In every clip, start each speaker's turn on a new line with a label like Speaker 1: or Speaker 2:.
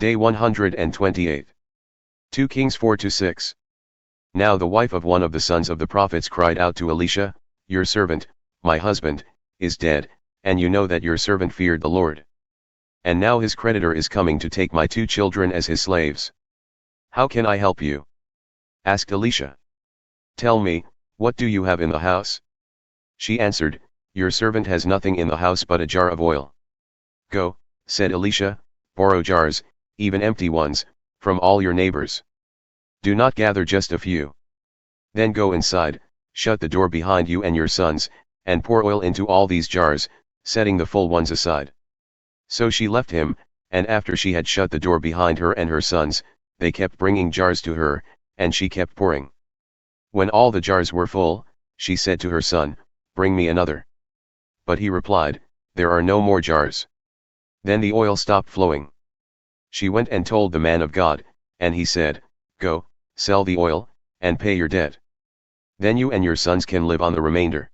Speaker 1: Day 128. 2 Kings 4-6. Now the wife of one of the sons of the prophets cried out to Elisha, "Your servant, my husband, is dead, and you know that your servant feared the Lord. And now his creditor is coming to take my 2 children as his slaves. How can I help you?" asked Elisha. "Tell me, what do you have in the house?" She answered, "Your servant has nothing in the house but a jar of oil." "Go," said Elisha, "borrow jars, even empty ones, from all your neighbors. Do not gather just a few. Then go inside, shut the door behind you and your sons, and pour oil into all these jars, setting the full ones aside." So she left him, and after she had shut the door behind her and her sons, they kept bringing jars to her, and she kept pouring. When all the jars were full, she said to her son, "Bring me another." But he replied, "There are no more jars." Then the oil stopped flowing. She went and told the man of God, and he said, "Go, sell the oil, and pay your debt. Then you and your sons can live on the remainder."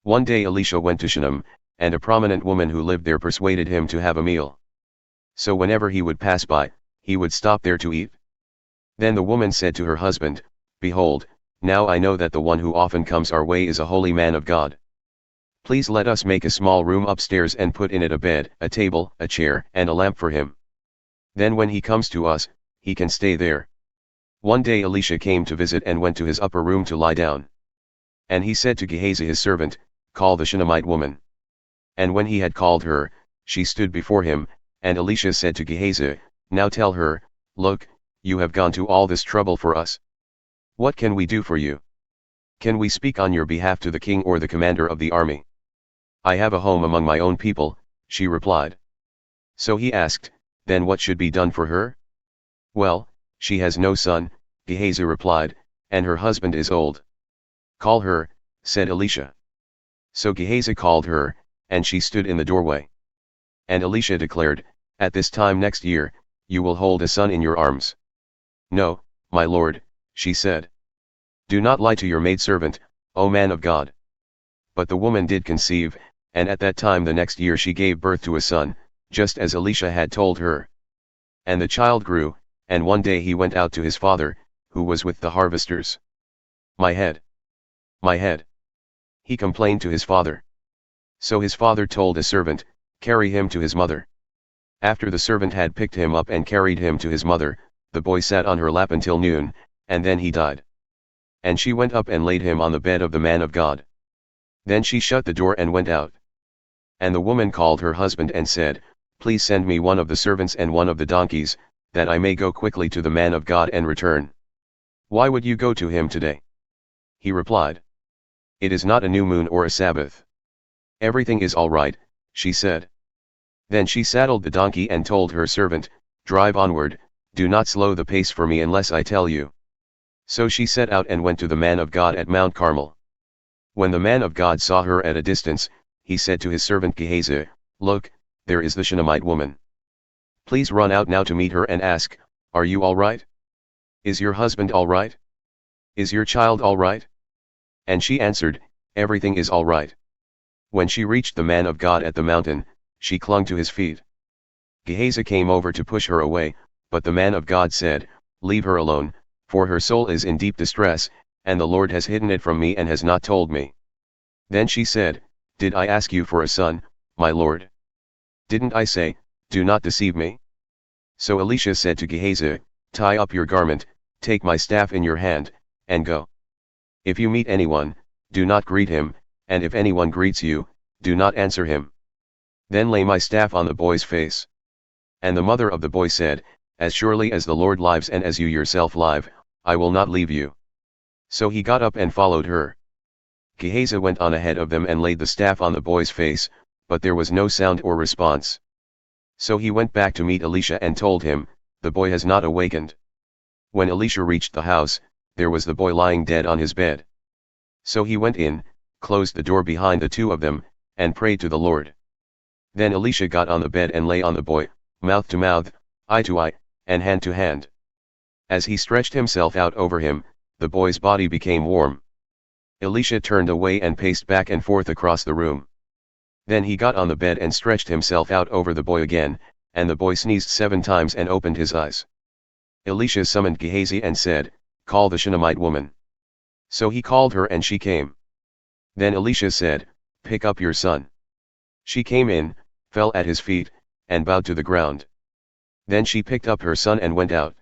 Speaker 1: One day Elisha went to Shunem, and a prominent woman who lived there persuaded him to have a meal. So whenever he would pass by, he would stop there to eat. Then the woman said to her husband, "Behold, now I know that the one who often comes our way is a holy man of God. Please let us make a small room upstairs and put in it a bed, a table, a chair, and a lamp for him. Then when he comes to us, he can stay there." One day Elisha came to visit and went to his upper room to lie down. And he said to Gehazi his servant, "Call the Shunammite woman." And when he had called her, she stood before him, and Elisha said to Gehazi, "Now tell her, look, you have gone to all this trouble for us. What can we do for you? Can we speak on your behalf to the king or the commander of the army?" "I have a home among my own people," she replied. So he asked, "Then what should be done for her?" "Well, she has no son," Gehazi replied, "and her husband is old." "Call her," said Elisha. So Gehazi called her, and she stood in the doorway. And Elisha declared, "At this time next year, you will hold a son in your arms." "No, my lord," she said. "Do not lie to your maidservant, O man of God." But the woman did conceive, and at that time the next year she gave birth to a son, just as Elisha had told her. And the child grew, and one day he went out to his father, who was with the harvesters. "My head! My head!" he complained to his father. So his father told a servant, "Carry him to his mother." After the servant had picked him up and carried him to his mother, the boy sat on her lap until noon, and then he died. And she went up and laid him on the bed of the man of God. Then she shut the door and went out. And the woman called her husband and said, "Please send me one of the servants and one of the donkeys, that I may go quickly to the man of God and return." "Why would you go to him today?" he replied. "It is not a new moon or a Sabbath." "Everything is all right," she said. Then she saddled the donkey and told her servant, "Drive onward, do not slow the pace for me unless I tell you." So she set out and went to the man of God at Mount Carmel. When the man of God saw her at a distance, he said to his servant Gehazi, "Look, there is the Shunammite woman. Please run out now to meet her and ask, 'Are you all right? Is your husband all right? Is your child all right?'" And she answered, "Everything is all right." When she reached the man of God at the mountain, she clung to his feet. Gehazi came over to push her away, but the man of God said, "Leave her alone, for her soul is in deep distress, and the Lord has hidden it from me and has not told me." Then she said, "Did I ask you for a son, my lord? Didn't I say, 'Do not deceive me'?" So Elisha said to Gehazi, "Tie up your garment, take my staff in your hand, and go. If you meet anyone, do not greet him, and if anyone greets you, do not answer him. Then lay my staff on the boy's face." And the mother of the boy said, "As surely as the Lord lives and as you yourself live, I will not leave you." So he got up and followed her. Gehazi went on ahead of them and laid the staff on the boy's face, but there was no sound or response. So he went back to meet Elisha and told him, "The boy has not awakened." When Elisha reached the house, there was the boy lying dead on his bed. So he went in, closed the door behind the two of them, and prayed to the Lord. Then Elisha got on the bed and lay on the boy, mouth to mouth, eye to eye, and hand to hand. As he stretched himself out over him, the boy's body became warm. Elisha turned away and paced back and forth across the room. Then he got on the bed and stretched himself out over the boy again, and the boy sneezed 7 times and opened his eyes. Elisha summoned Gehazi and said, "Call the Shunammite woman." So he called her and she came. Then Elisha said, "Pick up your son." She came in, fell at his feet, and bowed to the ground. Then she picked up her son and went out.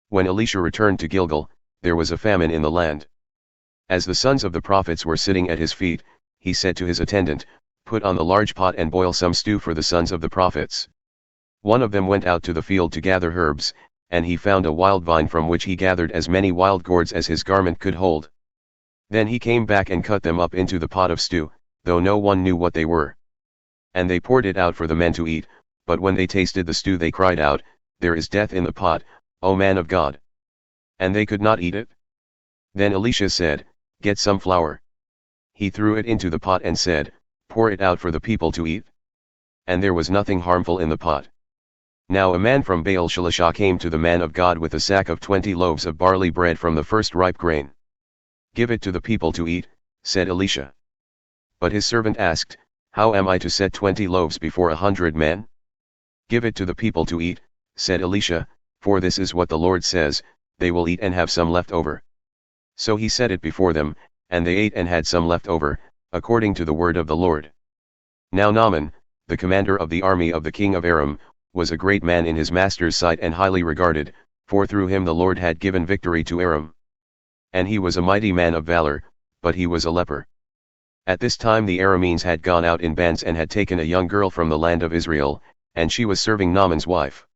Speaker 1: When Elisha returned to Gilgal, there was a famine in the land. As the sons of the prophets were sitting at his feet, he said to his attendant, "Put on the large pot and boil some stew for the sons of the prophets." One of them went out to the field to gather herbs, and he found a wild vine from which he gathered as many wild gourds as his garment could hold. Then he came back and cut them up into the pot of stew, though no one knew what they were. And they poured it out for the men to eat, but when they tasted the stew they cried out, "There is death in the pot, O man of God!" And they could not eat it. Then Elisha said, "Get some flour." He threw it into the pot and said, "Pour it out for the people to eat." And there was nothing harmful in the pot. Now a man from Baal Shalisha came to the man of God with a sack of 20 loaves of barley bread from the first ripe grain. "Give it to the people to eat," said Elisha. But his servant asked, "How am I to set 20 loaves before 100 men?" "Give it to the people to eat," said Elisha, "for this is what the Lord says, they will eat and have some left over." So he set it before them, and they ate and had some left over, according to the word of the Lord. Now Naaman, the commander of the army of the king of Aram, was a great man in his master's sight and highly regarded, for through him the Lord had given victory to Aram. And he was a mighty man of valor, but he was a leper. At this time the Arameans had gone out in bands and had taken a young girl from the land of Israel, and she was serving Naaman's wife.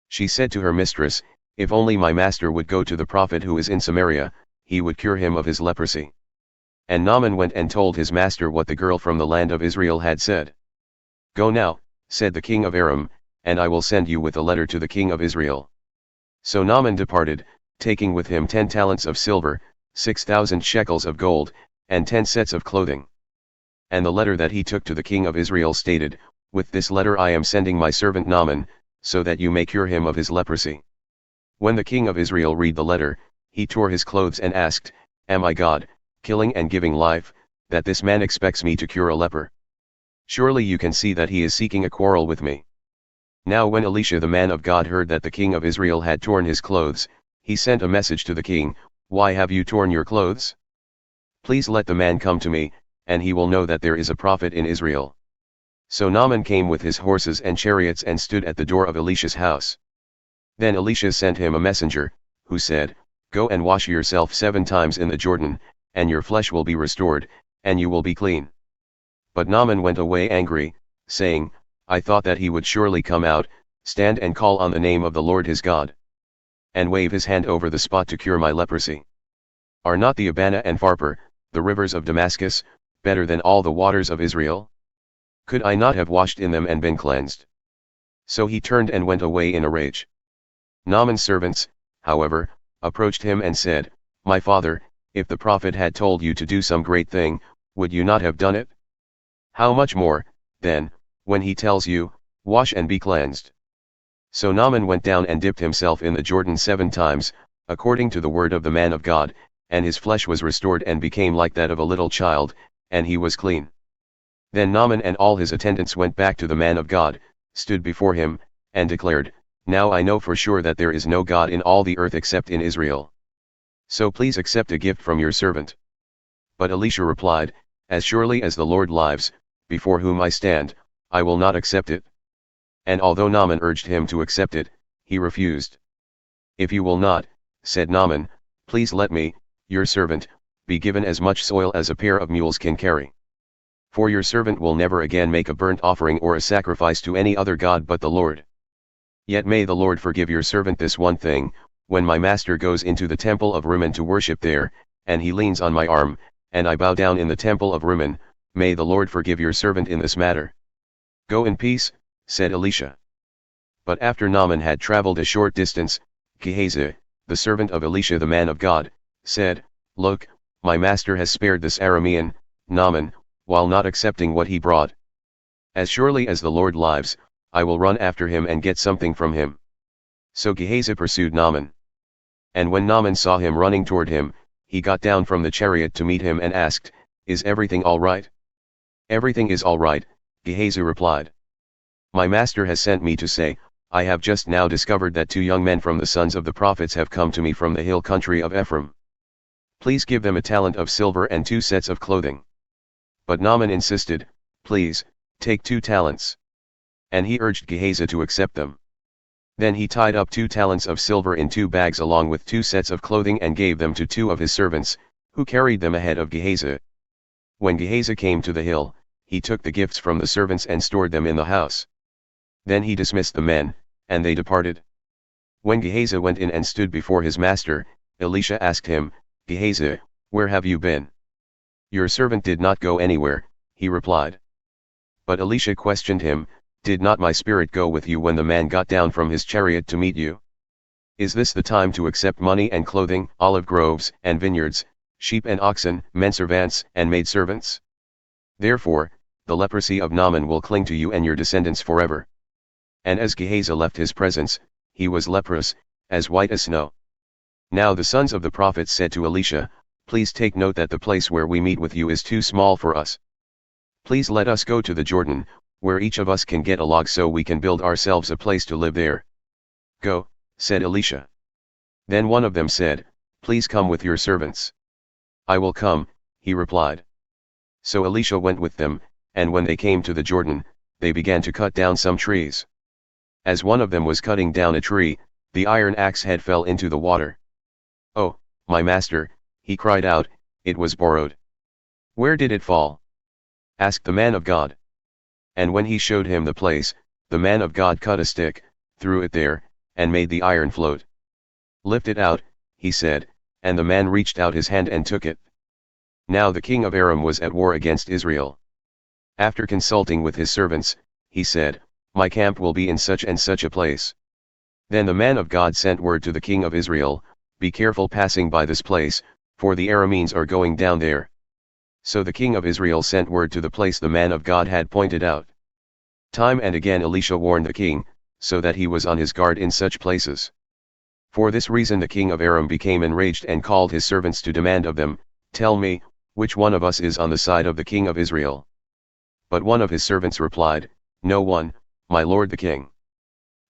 Speaker 1: She said to her mistress, "If only my master would go to the prophet who is in Samaria, he would cure him of his leprosy." And Naaman went and told his master what the girl from the land of Israel had said. "Go now," said the king of Aram, "and I will send you with a letter to the king of Israel." So Naaman departed, taking with him 10 talents of silver, 6,000 shekels of gold, and 10 sets of clothing. And the letter that he took to the king of Israel stated, "With this letter I am sending my servant Naaman, so that you may cure him of his leprosy." When the king of Israel read the letter, he tore his clothes and asked, "Am I God, killing and giving life, that this man expects me to cure a leper? Surely you can see that he is seeking a quarrel with me." Now when Elisha the man of God heard that the king of Israel had torn his clothes, he sent a message to the king, "Why have you torn your clothes? Please let the man come to me, and he will know that there is a prophet in Israel." So Naaman came with his horses and chariots and stood at the door of Elisha's house. Then Elisha sent him a messenger, who said, "Go and wash yourself 7 times in the Jordan, and your flesh will be restored, and you will be clean." But Naaman went away angry, saying, "I thought that he would surely come out, stand and call on the name of the Lord his God, and wave his hand over the spot to cure my leprosy. Are not the Abana and Pharpar, the rivers of Damascus, better than all the waters of Israel? Could I not have washed in them and been cleansed?" So he turned and went away in a rage. Naaman's servants, however, approached him and said, "My father, if the prophet had told you to do some great thing, would you not have done it? How much more, then, when he tells you, 'Wash and be cleansed'?" So Naaman went down and dipped himself in the Jordan 7 times, according to the word of the man of God, and his flesh was restored and became like that of a little child, and he was clean. Then Naaman and all his attendants went back to the man of God, stood before him, and declared, "Now I know for sure that there is no God in all the earth except in Israel. So please accept a gift from your servant." But Elisha replied, "As surely as the Lord lives, before whom I stand, I will not accept it." And although Naaman urged him to accept it, he refused. "If you will not," said Naaman, "please let me, your servant, be given as much soil as a pair of mules can carry. For your servant will never again make a burnt offering or a sacrifice to any other god but the Lord. Yet may the Lord forgive your servant this one thing, when my master goes into the temple of Rimmon to worship there, and he leans on my arm, and I bow down in the temple of Rimmon, may the Lord forgive your servant in this matter." "Go in peace," said Elisha. But after Naaman had traveled a short distance, Gehazi, the servant of Elisha the man of God, said, "Look, my master has spared this Aramean, Naaman, while not accepting what he brought. As surely as the Lord lives, I will run after him and get something from him." So Gehazi pursued Naaman. And when Naaman saw him running toward him, he got down from the chariot to meet him and asked, "Is everything all right?" "Everything is all right," Gehazi replied. My master has sent me to say, I have just now discovered that 2 young men from the sons of the prophets have come to me from the hill country of Ephraim. Please give them a talent of silver and 2 sets of clothing. But Naaman insisted, please, take 2 talents. And he urged Gehazi to accept them. Then he tied up 2 talents of silver in 2 bags along with 2 sets of clothing and gave them to 2 of his servants, who carried them ahead of Gehazi. When Gehazi came to the hill, he took the gifts from the servants and stored them in the house. Then he dismissed the men, and they departed. When Gehazi went in and stood before his master, Elisha asked him, Gehazi, where have you been? Your servant did not go anywhere, he replied. But Elisha questioned him, did not my spirit go with you when the man got down from his chariot to meet you? Is this the time to accept money and clothing, olive groves and vineyards, sheep and oxen, menservants and maidservants? Therefore, the leprosy of Naaman will cling to you and your descendants forever. And as Gehazi left his presence, he was leprous, as white as snow. Now the sons of the prophets said to Elisha, please take note that the place where we meet with you is too small for us. Please let us go to the Jordan, where each of us can get a log so we can build ourselves a place to live there. Go, said Elisha. Then one of them said, please come with your servants. I will come, he replied. So Elisha went with them, and when they came to the Jordan, they began to cut down some trees. As one of them was cutting down a tree, the iron axe head fell into the water. Oh, my master, he cried out, it was borrowed. Where did it fall? Asked the man of God. And when he showed him the place, the man of God cut a stick, threw it there, and made the iron float. Lift it out, he said, and the man reached out his hand and took it. Now the king of Aram was at war against Israel. After consulting with his servants, he said, my camp will be in such and such a place. Then the man of God sent word to the king of Israel, be careful passing by this place, for the Arameans are going down there. So the king of Israel sent word to the place the man of God had pointed out. Time and again Elisha warned the king, so that he was on his guard in such places. For this reason the king of Aram became enraged and called his servants to demand of them, tell me, which one of us is on the side of the king of Israel? But one of his servants replied, no one, my lord the king.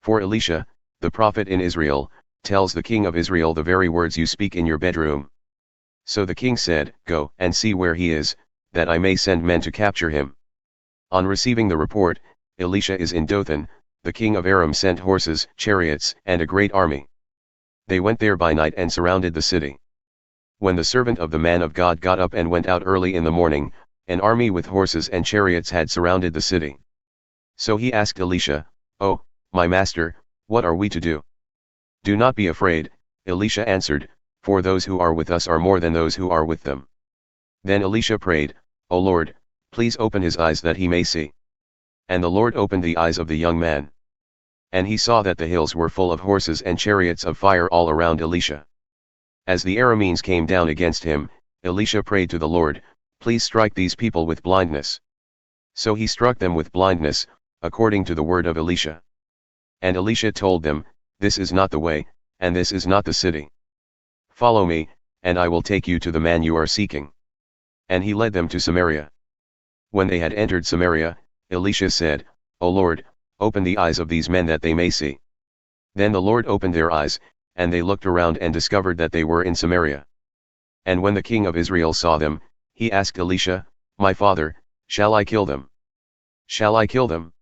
Speaker 1: For Elisha, the prophet in Israel, tells the king of Israel the very words you speak in your bedroom. So the king said, go and see where he is, that I may send men to capture him. On receiving the report, Elisha is in Dothan, the king of Aram sent horses, chariots, and a great army. They went there by night and surrounded the city. When the servant of the man of God got up and went out early in the morning, an army with horses and chariots had surrounded the city. So he asked Elisha, oh, my master, what are we to do? Do not be afraid, Elisha answered, for those who are with us are more than those who are with them. Then Elisha prayed, O Lord, please open his eyes that he may see. And the Lord opened the eyes of the young man. And he saw that the hills were full of horses and chariots of fire all around Elisha. As the Arameans came down against him, Elisha prayed to the Lord, please strike these people with blindness. So he struck them with blindness, according to the word of Elisha. And Elisha told them, this is not the way, and this is not the city. Follow me, and I will take you to the man you are seeking. And he led them to Samaria. When they had entered Samaria, Elisha said, O Lord, open the eyes of these men that they may see. Then the Lord opened their eyes, and they looked around and discovered that they were in Samaria. And when the king of Israel saw them, he asked Elisha, my father, shall I kill them? Shall I kill them?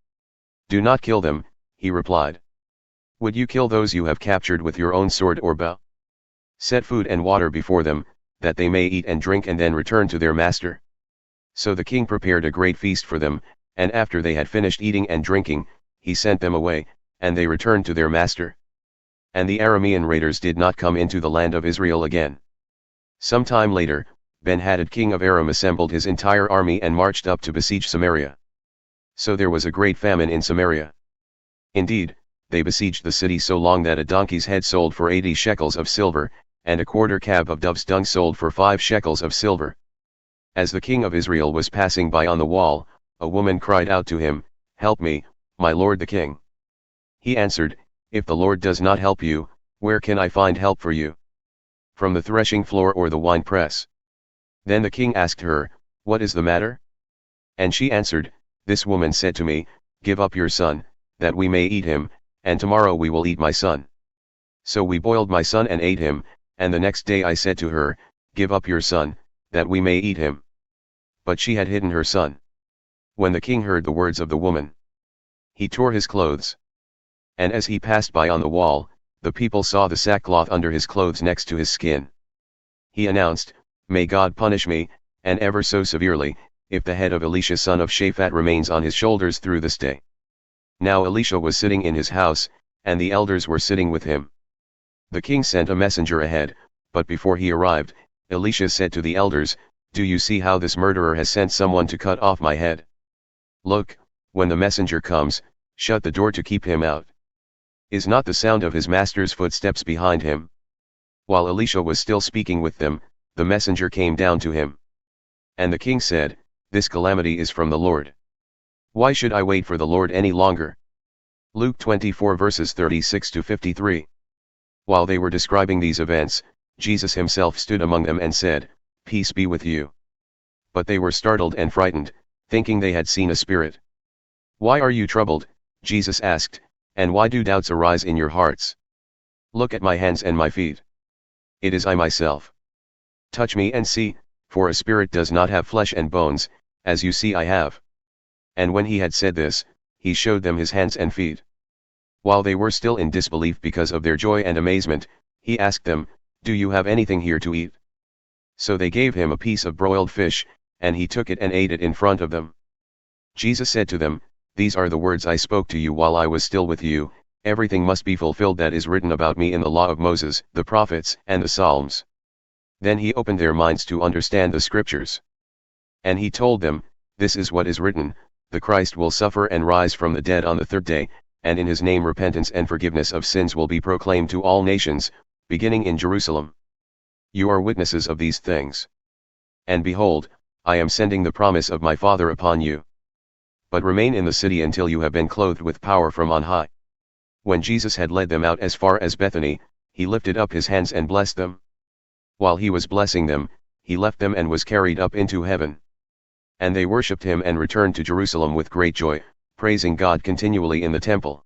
Speaker 1: Do not kill them, he replied. Would you kill those you have captured with your own sword or bow? Set food and water before them, that they may eat and drink and then return to their master. So the king prepared a great feast for them, and after they had finished eating and drinking, he sent them away, and they returned to their master. And the Aramean raiders did not come into the land of Israel again. Some time later, Ben-Hadad king of Aram assembled his entire army and marched up to besiege Samaria. So there was a great famine in Samaria. Indeed, they besieged the city so long that a donkey's head sold for 80 shekels of silver, and a quarter cab of dove's dung sold for 5 shekels of silver. As the king of Israel was passing by on the wall, a woman cried out to him, help me, my lord the king. He answered, if the Lord does not help you, where can I find help for you? From the threshing floor or the winepress? Then the king asked her, what is the matter? And she answered, this woman said to me, give up your son, that we may eat him, and tomorrow we will eat my son. So we boiled my son and ate him, and the next day I said to her, Give up your son, that we may eat him. But she had hidden her son. When the king heard the words of the woman, he tore his clothes. And as he passed by on the wall, the people saw the sackcloth under his clothes next to his skin. He announced, May God punish me, and ever so severely, if the head of Elisha son of Shaphat remains on his shoulders through this day. Now Elisha was sitting in his house, and the elders were sitting with him. The king sent a messenger ahead, but before he arrived, Elisha said to the elders, Do you see how this murderer has sent someone to cut off my head? Look, when the messenger comes, shut the door to keep him out. Is not the sound of his master's footsteps behind him? While Elisha was still speaking with them, the messenger came down to him. And the king said, This calamity is from the Lord. Why should I wait for the Lord any longer? Luke 24 verses 36 to 53. While they were describing these events, Jesus himself stood among them and said, Peace be with you. But they were startled and frightened, thinking they had seen a spirit. Why are you troubled? Jesus asked, and why do doubts arise in your hearts? Look at my hands and my feet. It is I myself. Touch me and see, for a spirit does not have flesh and bones, as you see I have. And when he had said this, he showed them his hands and feet. While they were still in disbelief because of their joy and amazement, he asked them, Do you have anything here to eat? So they gave him a piece of broiled fish, and he took it and ate it in front of them. Jesus said to them, These are the words I spoke to you while I was still with you, everything must be fulfilled that is written about me in the law of Moses, the prophets, and the Psalms. Then he opened their minds to understand the scriptures. And he told them, This is what is written, the Christ will suffer and rise from the dead on the third day, and in his name repentance and forgiveness of sins will be proclaimed to all nations, beginning in Jerusalem. You are witnesses of these things. And behold, I am sending the promise of my Father upon you. But remain in the city until you have been clothed with power from on high. When Jesus had led them out as far as Bethany, he lifted up his hands and blessed them. While he was blessing them, he left them and was carried up into heaven. And they worshipped him and returned to Jerusalem with great joy, praising God continually in the temple.